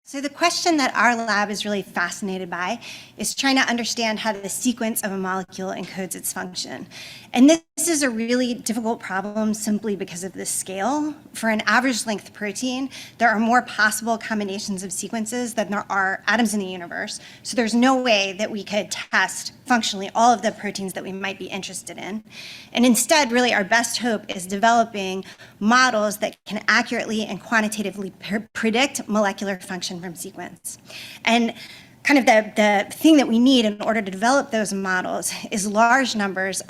So the question that our lab is really fascinated by is trying to understand how the sequence of a molecule encodes its function. And this is a really difficult problem simply because of the scale. For an average length protein, there are more possible combinations of sequences than there are atoms in the universe. So there's no way that we could test functionally all of the proteins that we might be interested in. And instead, really our best hope is developing models that can accurately and quantitatively predict molecular function from sequence. And kind of the thing that we need in order to develop those models is large amounts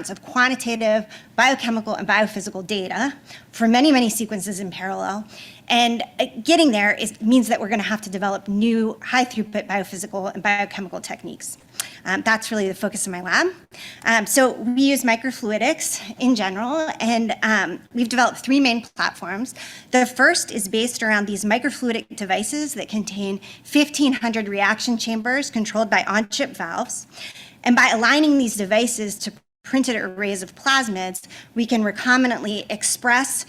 of quantitative biochemical and biophysical data for many, many sequences in parallel. And getting there means that we're going to have to develop new high-throughput biophysical and biochemical techniques. That's really the focus of my lab. So we use microfluidics in general, and we've developed three main platforms. The first is based around these microfluidic devices that contain 1,500 reaction chambers controlled by on-chip valves. And by aligning these devices to printed arrays of plasmids, we can recombinantly express,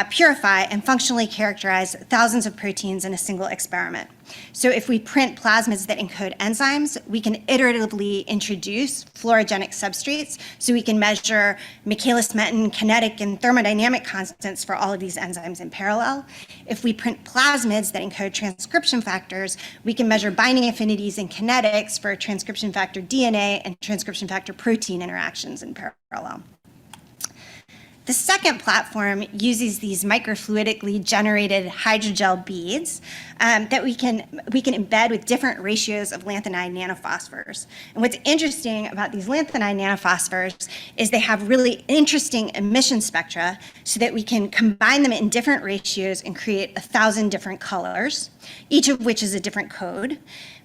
purify, and functionally characterize thousands of proteins in a single experiment. So if we print plasmids that encode enzymes, we can iteratively introduce fluorogenic substrates, so we can measure Michaelis-Menten kinetic and thermodynamic constants for all of these enzymes in parallel. If we print plasmids that encode transcription factors, we can measure binding affinities and kinetics for transcription factor DNA and transcription factor protein interactions in parallel. The second platform uses these microfluidically generated hydrogel beads that we can embed with different ratios of lanthanide nanophosphors. And what's interesting about these lanthanide nanophosphors is they have really interesting emission spectra so that we can combine them in different ratios and create 1,000 different colors, each of which is a different code.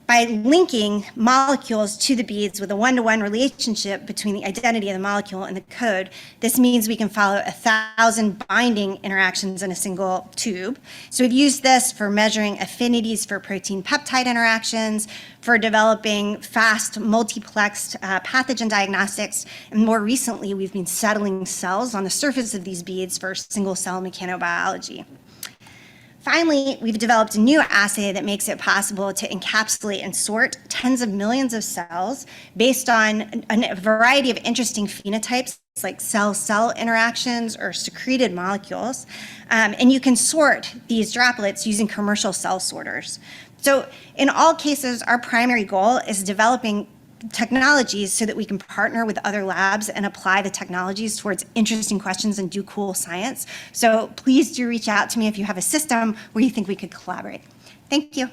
By linking molecules to the beads with a one-to-one relationship between the identity of the molecule and the code, this means we can follow 1,000 binding interactions in a single tube. So we've used this for measuring affinities for protein-peptide interactions, for developing fast multiplexed pathogen diagnostics, and more recently we've been settling cells on the surface of these beads for single-cell mechanobiology. Finally, we've developed a new assay that makes it possible to encapsulate and sort tens of millions of cells based on a variety of interesting phenotypes like cell-cell interactions or secreted molecules. And you can sort these droplets using commercial cell sorters. So in all cases, our primary goal is developing technologies so that we can partner with other labs and apply the technologies towards interesting questions and do cool science. So please do reach out to me if you have a system where you think we could collaborate. Thank you.